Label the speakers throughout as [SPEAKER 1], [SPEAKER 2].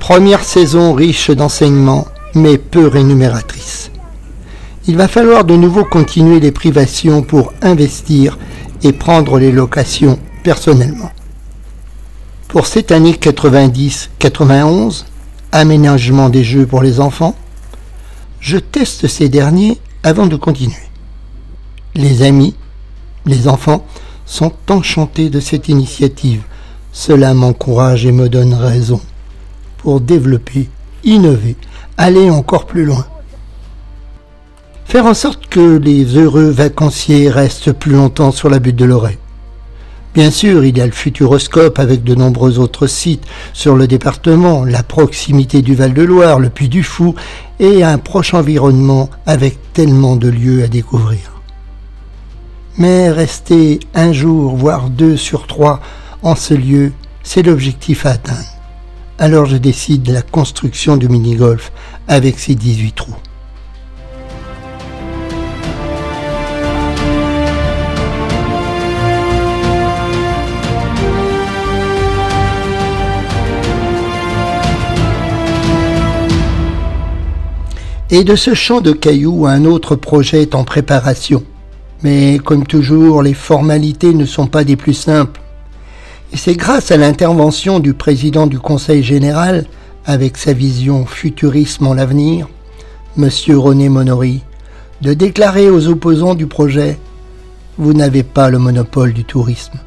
[SPEAKER 1] Première saison riche d'enseignements, mais peu rémunératrice. Il va falloir de nouveau continuer les privations pour investir et prendre les locations personnellement. Pour cette année 90-91, aménagement des jeux pour les enfants, je teste ces derniers avant de continuer. Les amis, les enfants sont enchantés de cette initiative. Cela m'encourage et me donne raison pour développer, innover, aller encore plus loin. Faire en sorte que les heureux vacanciers restent plus longtemps sur la butte de Lorey. Bien sûr, il y a le Futuroscope avec de nombreux autres sites sur le département, la proximité du Val-de-Loire, le Puy du Fou et un proche environnement avec tellement de lieux à découvrir. Mais rester un jour, voire 2 sur 3 en ce lieu, c'est l'objectif à atteindre. Alors je décide de la construction du mini-golf avec ses 18 trous. Et de ce champ de cailloux, un autre projet est en préparation. Mais comme toujours, les formalités ne sont pas des plus simples. Et c'est grâce à l'intervention du président du Conseil général, avec sa vision futurisme en l'avenir, M. René Monory, de déclarer aux opposants du projet « Vous n'avez pas le monopole du tourisme ».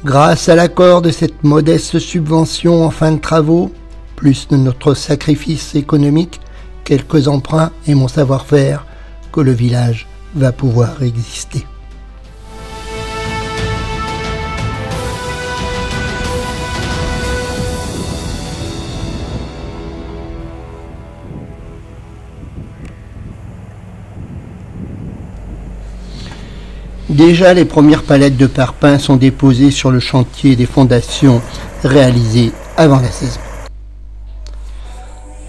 [SPEAKER 1] Grâce à l'accord de cette modeste subvention en fin de travaux, plus de notre sacrifice économique, quelques emprunts et mon savoir-faire, que le village va pouvoir exister. Déjà, les premières palettes de parpaings sont déposées sur le chantier des fondations réalisées avant la saison.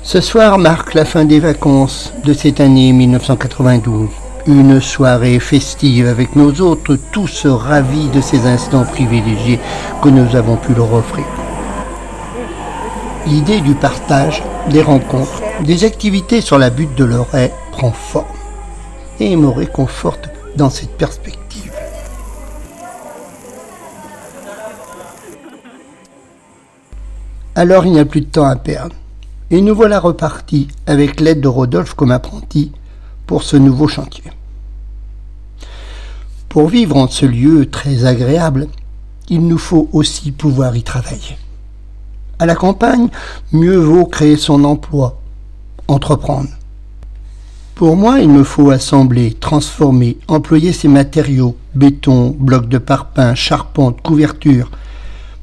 [SPEAKER 1] Ce soir marque la fin des vacances de cette année 1992. Une soirée festive avec nos hôtes, tous ravis de ces instants privilégiés que nous avons pu leur offrir. L'idée du partage, des rencontres, des activités sur la butte de Lorey prend forme et me réconforte dans cette perspective. Alors il n'y a plus de temps à perdre. Et nous voilà repartis avec l'aide de Rodolphe comme apprenti pour ce nouveau chantier. Pour vivre en ce lieu très agréable, il nous faut aussi pouvoir y travailler. À la campagne, mieux vaut créer son emploi, entreprendre. Pour moi, il me faut assembler, transformer, employer ces matériaux, béton, blocs de parpaing, charpente, couverture,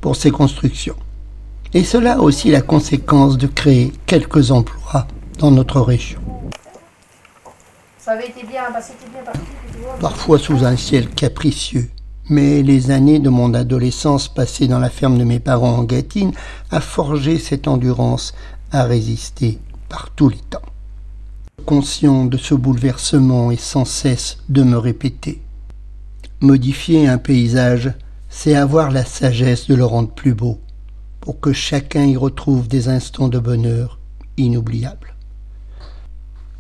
[SPEAKER 1] pour ces constructions. Et cela a aussi la conséquence de créer quelques emplois dans notre région.
[SPEAKER 2] Ça avait été bien, c'était bien parti.
[SPEAKER 1] Parfois sous un ciel capricieux, mais les années de mon adolescence passées dans la ferme de mes parents en Gâtine a forgé cette endurance à résister par tous les temps. Conscient de ce bouleversement et sans cesse de me répéter. Modifier un paysage, c'est avoir la sagesse de le rendre plus beau, pour que chacun y retrouve des instants de bonheur inoubliables.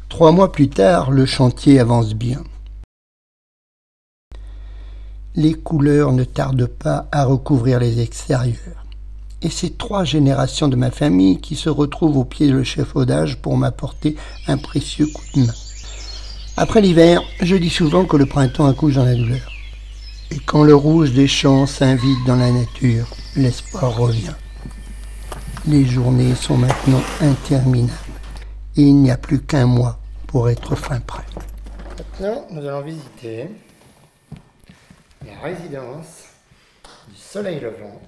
[SPEAKER 1] 3 mois plus tard, le chantier avance bien. Les couleurs ne tardent pas à recouvrir les extérieurs. Et c'est 3 générations de ma famille qui se retrouvent au pied de l'échafaudage pour m'apporter un précieux coup de main. Après l'hiver, je dis souvent que le printemps accouche dans la douleur. Et quand le rouge des champs s'invite dans la nature, l'espoir revient. Les journées sont maintenant interminables et il n'y a plus qu'1 mois pour être fin prêt. Maintenant, nous allons visiter la résidence du Soleil Levant.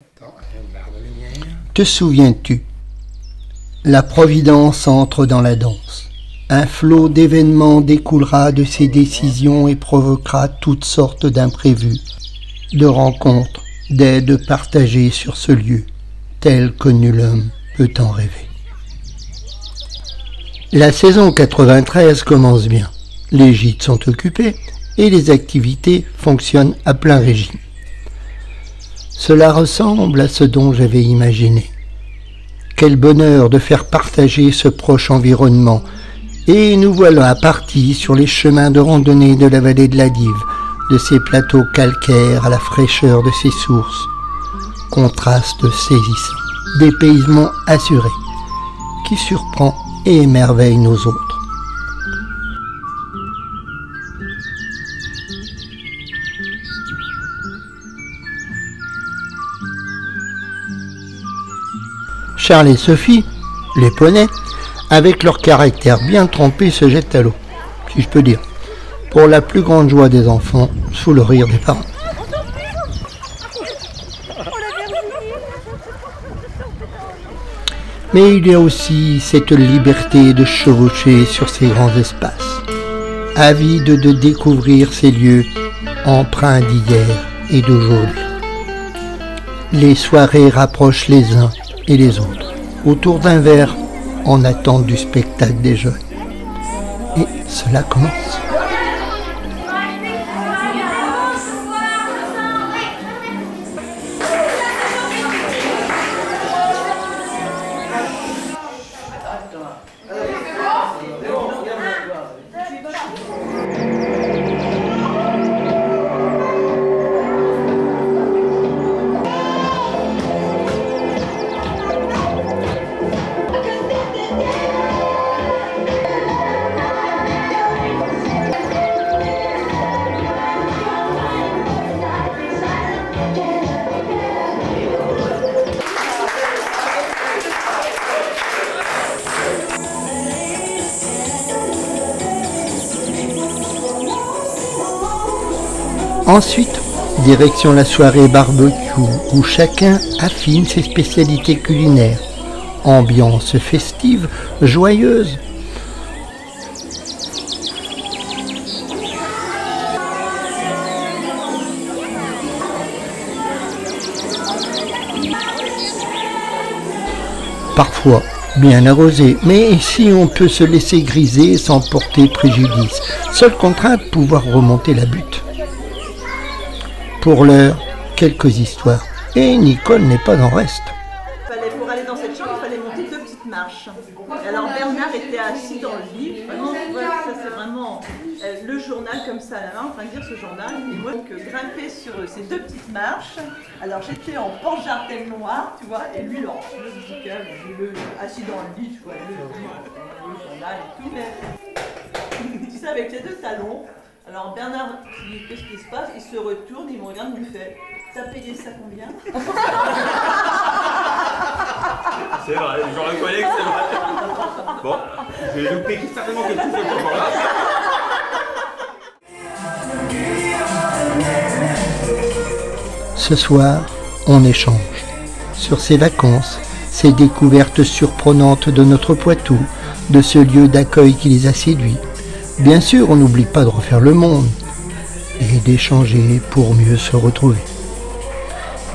[SPEAKER 1] Attends, une barre de lumière. Te souviens-tu? La Providence entre dans la danse. Un flot d'événements découlera de ces décisions et provoquera toutes sortes d'imprévus, de rencontres, d'aides partagées sur ce lieu, tel que nul homme peut en rêver. La saison 93 commence bien. Les gîtes sont occupés et les activités fonctionnent à plein régime. Cela ressemble à ce dont j'avais imaginé. Quel bonheur de faire partager ce proche environnement. Et nous voilà partis sur les chemins de randonnée de la vallée de la Dive, de ses plateaux calcaires à la fraîcheur de ses sources. Contraste saisissant, dépaysement assuré, qui surprend et émerveille nos autres. Charles et Sophie, les poneys, avec leur caractère bien trempé, se jettent à l'eau, si je peux dire, pour la plus grande joie des enfants, sous le rire des parents. Mais il y a aussi cette liberté de chevaucher sur ces grands espaces, avide de découvrir ces lieux empreints d'hier et d'aujourd'hui. Les soirées rapprochent les uns et les autres, autour d'un verre, en attente du spectacle des jeunes. Et cela commence. Ensuite, direction la soirée barbecue où chacun affine ses spécialités culinaires. Ambiance festive, joyeuse. Parfois bien arrosé, mais si on peut se laisser griser sans porter préjudice. Seule contrainte, pouvoir remonter la butte. Pour l'heure, quelques histoires. Et Nicole n'est pas en reste.
[SPEAKER 3] Pour aller dans cette chambre, il fallait monter 2 petites marches. Et alors Bernard était assis dans le lit. Vraiment, ça c'est vraiment le journal comme ça à la main, en train de lire ce journal. Et moi, donc, grimper sur ces 2 petites marches. Alors j'étais en porte-jartel noir, tu vois, et lui en musical, assis dans le lit, tu vois, le journal et tout. Mais tu sais, avec les 2 talons. Alors Bernard dit qu'est-ce qui se passe, il se retourne, il me regarde, il me fait t'as payé ça combien?
[SPEAKER 4] C'est vrai, je reconnais que c'est vrai. Bon, je vais louper certainement quelque chose de encore là.
[SPEAKER 1] Ce soir, on échange sur ces vacances, ces découvertes surprenantes de notre Poitou, de ce lieu d'accueil qui les a séduits. Bien sûr, on n'oublie pas de refaire le monde et d'échanger pour mieux se retrouver.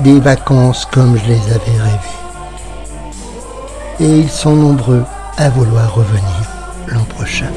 [SPEAKER 1] Des vacances comme je les avais rêvées. Et ils sont nombreux à vouloir revenir l'an prochain.